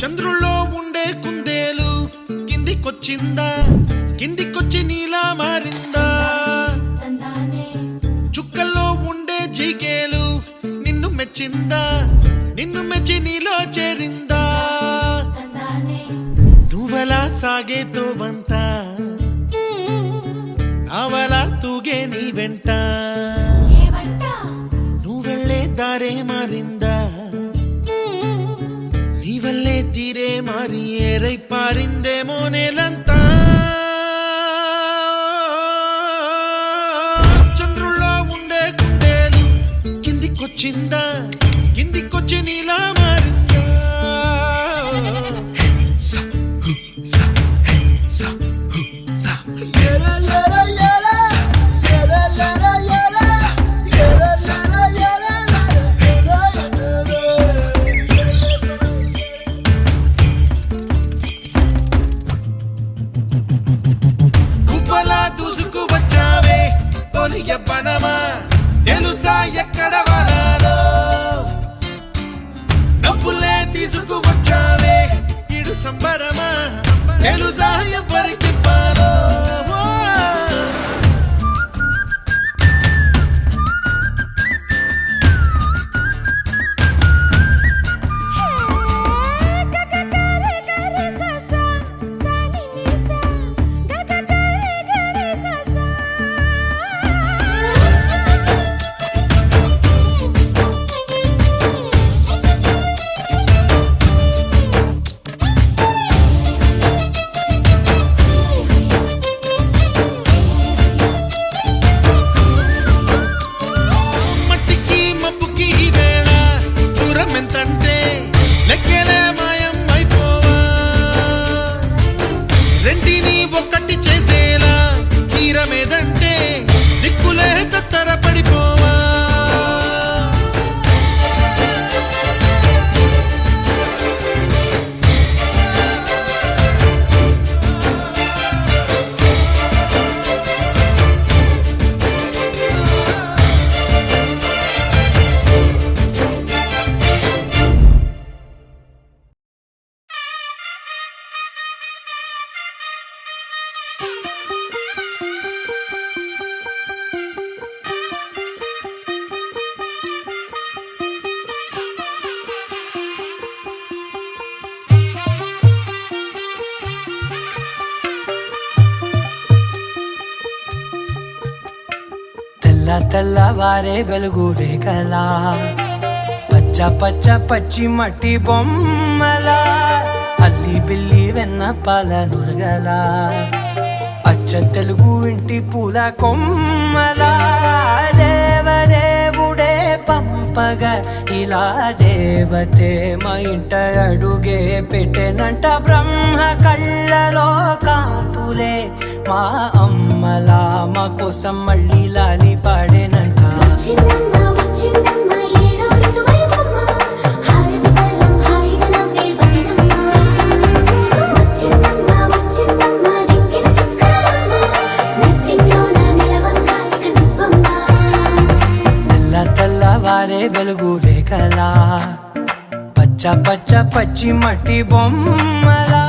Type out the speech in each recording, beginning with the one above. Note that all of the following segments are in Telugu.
చంద్రుల్లో ఉండే కుందేలు కిందికొచ్చిందా, కిందికొచ్చి నీలా మారిందా? చుక్కల్లో ఉండే జిగేలు నిన్ను మెచ్చిందా, నిన్ను మెచ్చి నీలో చేరిందా? నువ్వలా సాగే తోవంత నావలా తూగే నీ వెంట, నువ్వెళ్ళే దారే మారిందా, నీ వల్లే తీరే మారి ఏరై పారిందేమో నేలంతా. చంద్రుల్లో ఉండే కుందేలు కిందికొచ్చిందా, కిందికొచ్చి నీలా మారిందా? పనమా తెలుసా ఎక్కడ వనాలో, డబ్బులే తీసుకువచ్చావే ఇడు సంబరమా తెలుసా ఎవరికి పాలో? రెంటిని ఒక్కటి చేసేలా తీరమేదంటే దిక్కులే తత్తర పడిపోవా? తెల్లవారే వెలుగు రేఖలా, పచ్చ పచ్చ పచ్చి మట్టి బొమ్మలా, అల్లి బిల్లి వెన్న పాల నురగలా, అచ్చ తెలుగు ఇంటి పూల కొమ్మలా, దేవదేవుడే పంపగా ఇలా దేవతే మా ఇంట అడుగే పెట్టెనంట. బ్రహ్మ కళ్ళలో కాంతులే మా అమ్మలా మా కోసం మళ్ళీ లాలి పాడేనంట. తెల్లవారే వెలుగు రేఖలా, పచ్చ పచ్చ పచ్చి మట్టి బొమ్మలా,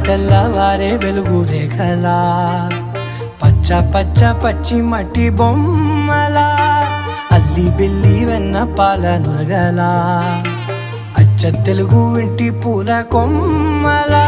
తెల్లవారే వెలుగు రేఖలా, పచ్చ పచ్చ పచ్చి మట్టి బొమ్మలా, అల్లి బిల్లి వెన్న పాల నురగలా, అచ్చ తెలుగు ఇంటి పూల కొమ్మలా,